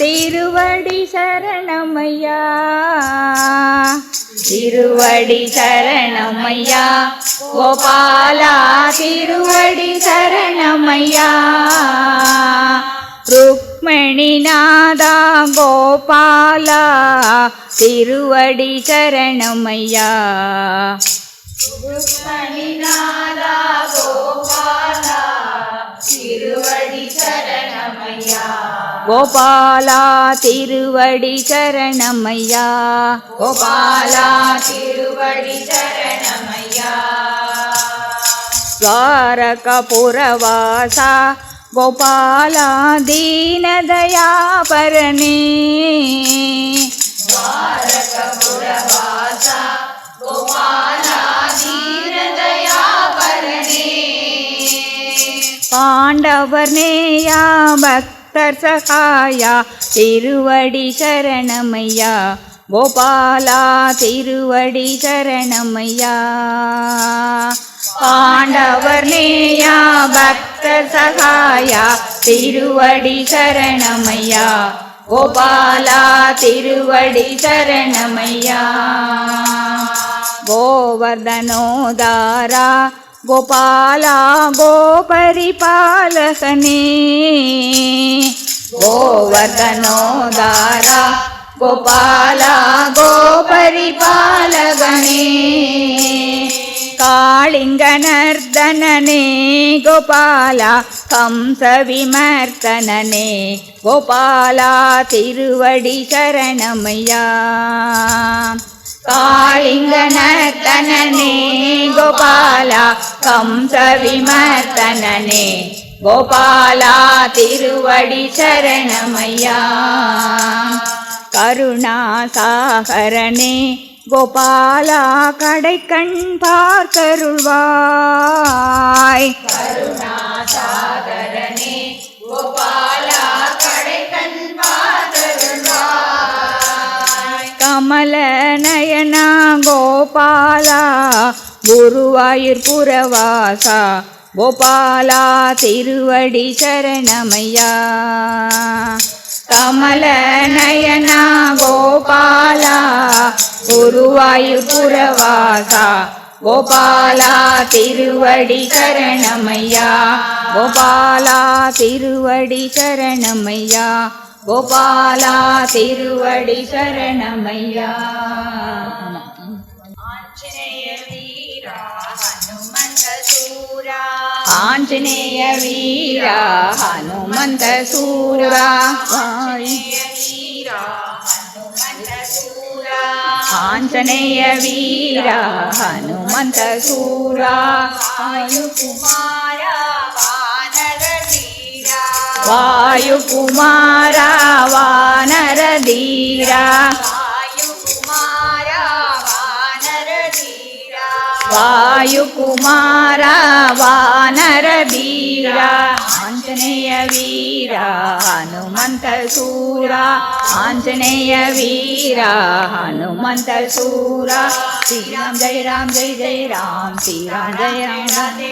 திருவடி சரணமையா திருவடி சரணமையா கோபாலா திருவடி சரணமையா ருக்மணி நாதா கோபாலா திருவடி சரணமையா ருக்மணி நாதா கோபாலா திருவடி சரணமையா கோபாலா திருவடி சரணமையா கோபாலா திருவடி சரணமையா துவாரகபுரவாசா கோபாலா தீனதயாபரணே துவாரகபுரவாசா கோபாலா தீனதயாபரணே பாண்டவர் நேயா பக்தர் சகாயா திருவடி சரணமையா கோபாலா திருவடி சரணமையா பாண்டவர் நேயா பக்தர் சகாயா திருவடி சரணமையா கோபாலா திருவடி சரணமையா கோவர்தனோதாரா கோபாலா கோபரிபாலகனே கோவர்தனோதாரா கோபாலா கோபரிபாலகனே காளிங்கநர்தனனே கோபாலா கம்சவிமர்த்தனனே கோபாலா திருவடி சரணமையா காளிங்கநர்தனனே கோபாலா கம்சவிமர்த்தனனே கோபாலா திருவடி சரணமையா கருணாசாகரனே கோபாலா கடைக்கண் பார்க்கருள்வாய் கருணாசாகரனே கோபாலா கடைக்கண் பார்க்கருள்வாய் கமல நயனா கோபாலா குருவாயூர் புரவாசா கோபாலா திருவடி சரணமையா கமல நயனா கோபாலா குருவாயூர் புரவாசா கோபாலா திருவடி சரணமையா கோபாலா திருவடி சரணமையா கோபாலா திருவடி சரணமையா ஆஞ்சநேய வீரா ஹனுமந்த சூரா ஆஞ்சநேய வீரா ஹனுமந்த சூரா வாயு குமாரா வானர தீரா ವಾಯುಕುಮಾರ ವಾನರ ವೀರ ಆಂಜನೇಯ ವೀರ ಹನುಮಂತ ಸೂರ ಆಂಜನೇಯ ವೀರ ಹನುಮಂತ ಸೂರ ಶ್ರೀರಾಮ್ ಜಯ ರಾಮ್ ಜಯ ಜಯ ರಾಮ್ ಶ್ರೀರಾಮ್ ಜಯ ರಾಮ್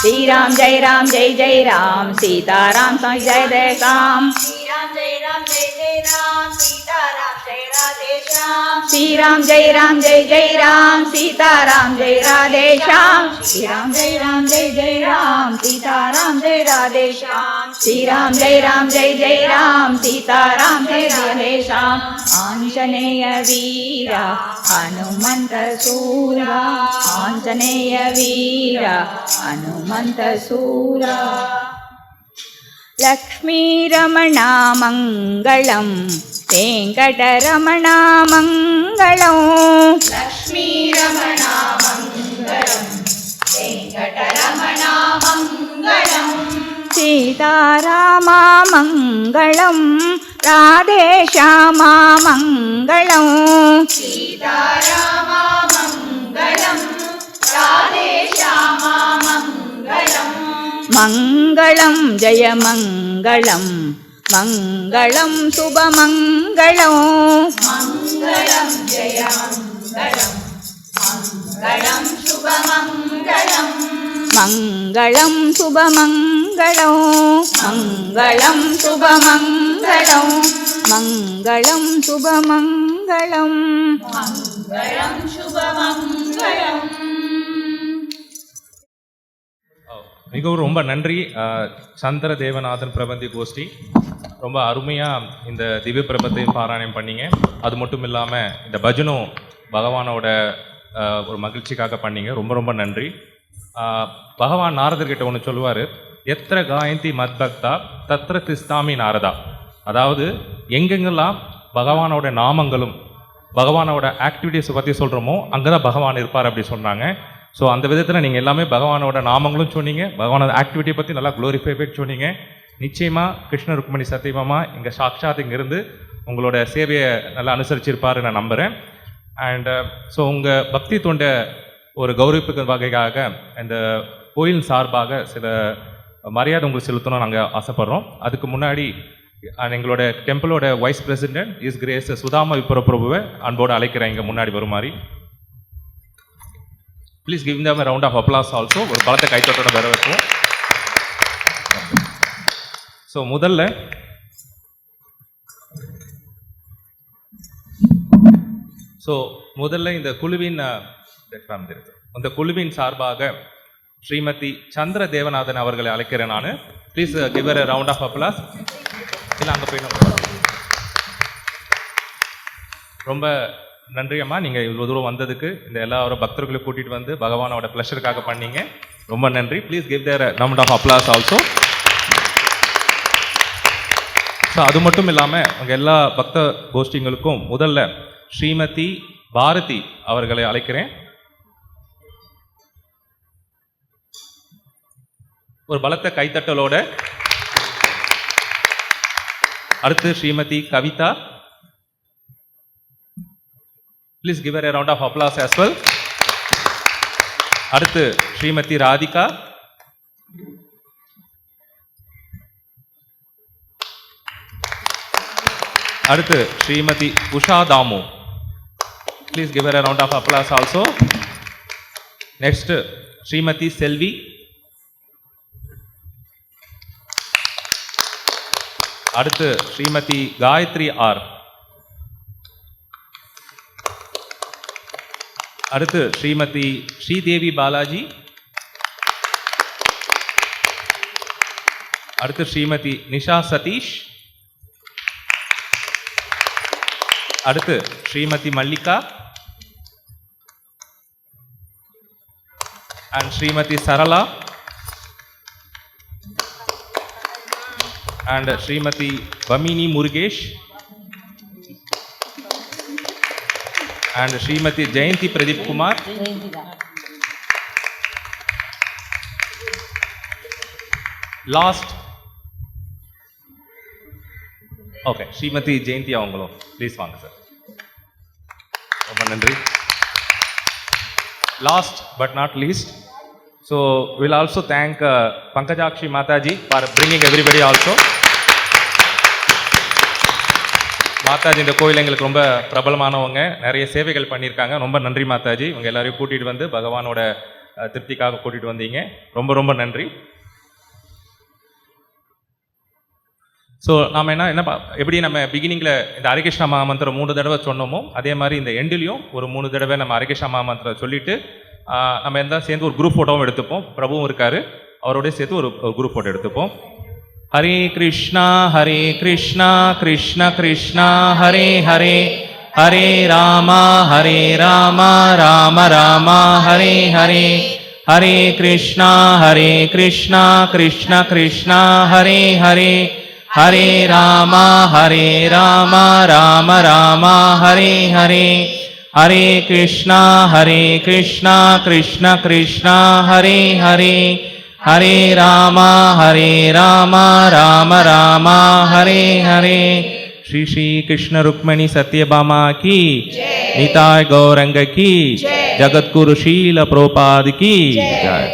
श्रीराम जय राम जय जय राम सीताराम साई जय जय राम श्रीराम जय राम जय जय राम सीताराम जय राधे श्याम श्रीराम जय राम जय जय राम सीताराम जय राधे श्याम श्रीराम जय राम जय जय राम सीताराम जय राधे श्याम श्रीराम जय राम जय जय राम सीताराम जय राधे श्याम आंजनेय वीर हनुमंत सूर आंजनेय वीर हनुमंत सूर लक्ष्मीरमणा मङ्गलं वेङ्कटरमणा मङ्गलं लक्ष्मीरमणा मङ्गलं वेङ्कटरमणा मङ्गलं सीतारामा मङ्गलं राधेश्यामा मङ्गलं सीतारामा मङ्गलं राधेश्यामा मङ्गलं मङ्गलं जय मङ्गलं मङ्गलं शुभमङ्गलं मङ्गलं जय मङ्गलं मङ्गलं शुभमङ्गलं मङ्गलं शुभमङ्गलं मङ्गलं शुभमङ्गलं मङ्गलं शुभमङ्गलं मङ्गलं शुभमङ्गलं மிகவும் ரொம்ப நன்றி சந்திர தேவநாதன் பிரபந்தி கோஷ்டி. ரொம்ப அருமையாக இந்த திவ்ய பிரபத்தையும் பாராயணம் பண்ணீங்க. அது மட்டும் இல்லாமல் இந்த பஜனும் பகவானோட ஒரு மகிழ்ச்சிக்காக பண்ணீங்க. ரொம்ப ரொம்ப நன்றி. பகவான் நாரதர்கிட்ட ஒன்று சொல்லுவார், எத்திர காயந்தி மத்பக்தா தத்ர திஸ்தாமி நாரதா. அதாவது எங்கெங்கெல்லாம் பகவானோட நாமங்களும் பகவானோட ஆக்டிவிட்டீஸை பற்றி சொல்கிறோமோ அங்கே தான் பகவான் இருப்பார் அப்படி சொன்னாங்க. ஸோ அந்த விதத்தில் நீங்கள் எல்லாமே பகவானோட நாமங்களும் சொன்னீங்க, பகவானோட ஆக்டிவிட்டியை பற்றி நல்லா க்ளோரிஃபை பண்ணி சொன்னீங்க. நிச்சயமாக கிருஷ்ண ருக்மணி சத்தியமாமா இங்கே சாக்ஷாத் இங்கேருந்து உங்களோட சேவையை நல்லா அனுசரிச்சிருப்பார் நான் நம்புகிறேன். அண்ட் ஸோ உங்கள் பக்தி தொண்டை ஒரு கௌரவிப்பு வகையாக இந்த கோயில் சார்பாக சில மரியாதை உங்களுக்கு செலுத்தணும் நாங்கள் ஆசைப்படுறோம். அதுக்கு முன்னாடி எங்களோட டெம்பிளோட vice president is grace Sudama விப்ரபிரபுவை அன்போடு அழைக்கிறேன் இங்கே முன்னாடி வரும் மாதிரி. Please give them a round of applause also. ஒரு பலத்தை கைத்தட்டோட வர வைப்போம். ஸோ முதல்ல இந்த குழுவின் சார்பாக ஸ்ரீமதி சந்திர தேவநாதன் அவர்களை அழைக்கிறேன் நான். Please give a round of applause. இல்லை அங்கே போயிடும். ரொம்ப நன்றி அம்மா, நீங்கள் இவ்வளோ தூரம் வந்ததுக்கு, இந்த எல்லாரும் பக்தர்களை கூட்டிகிட்டு வந்து பகவானோட ப்ளஷருக்காக பண்ணீங்க. ரொம்ப நன்றி. Please give their round of applause also. So அது மட்டும் இல்லாமல் உங்கள் எல்லா பக்த கோஷ்டிங்களுக்கும் முதல்ல ஸ்ரீமதி பாரதி அவர்களை அழைக்கிறேன். ஒரு பலத்த கைத்தட்டலோட. அடுத்து Srimathi Kavitha. Please give her a round of applause as well. அடுத்து ஸ்ரீமதி ராதிகா. அடுத்து Srimathi Usha Damu. Please give her a round of applause also. Next Srimathi செல்வி. அடுத்து ஸ்ரீமதி காயத்ரி ஆர். அடுத்து ஸ்ரீமதி ஸ்ரீதேவி பாலாஜி. அடுத்து ஸ்ரீமதி நிஷா சதீஷ். அடுத்து Srimati Mallika and Srimati Sarala and Srimati Pamini Murugesh and Srimati Jayanti Pradeep Kumar. Last. Okay, Srimati Jayanti avangalo. Please வாங்க சார். ரொம்ப நன்றி. last but not least, so we'll also thank Pankajakshi Mataji for bringing everybody also. Mataji இந்த கோயில் எங்களுக்கு ரொம்ப பிரபலமானவங்க, நிறைய சேவைகள் பண்ணியிருக்காங்க. ரொம்ப நன்றி மாதாஜி, உங்கள் எல்லாரையும் கூட்டிகிட்டு வந்து பகவானோட திருப்திக்காக கூட்டிகிட்டு வந்தீங்க. ரொம்ப ரொம்ப நன்றி. ஸோ நாம் எப்படி நம்ம பிகினிங்கில் இந்த ஹரே கிருஷ்ணா மகாமந்திரம் 3 தடவை சொன்னோமோ அதே மாதிரி இந்த எண்டிலையும் ஒரு 3 தடவை நம்ம ஹரே கிருஷ்ணா மகாமந்திரம் சொல்லிட்டு நம்ம எல்லாம் சேர்ந்து ஒரு குரூப் ஃபோட்டோவும் எடுத்துப்போம். பிரபுவும் இருக்காரு, அவரோடய சேர்த்து ஒரு குரூப் ஃபோட்டோ எடுத்துப்போம். ஹரே கிருஷ்ணா கிருஷ்ணா கிருஷ்ணா ஹரே ஹரே, ஹரே ராமா ராமா ராமா ஹரே ஹரே, ஹரே கிருஷ்ணா கிருஷ்ணா கிருஷ்ணா ஹரே ஹரே, ஹரே ராமா ராமா ராமா ஹரே ஹரே, ஹரே கிருஷ்ணா கிருஷ்ணா கிருஷ்ணா ஹரே ஹரே, ஹரே ராமா ராமா ராமா ஹரே ஹரே. ஸ்ரீ ஸ்ரீ கிருஷ்ண ருக்மணி சத்யபாமா கி, நிதாய் கௌரங்க கி, ஜகத்குரு ஷீல பிரபுபாத் கி ஜெய்.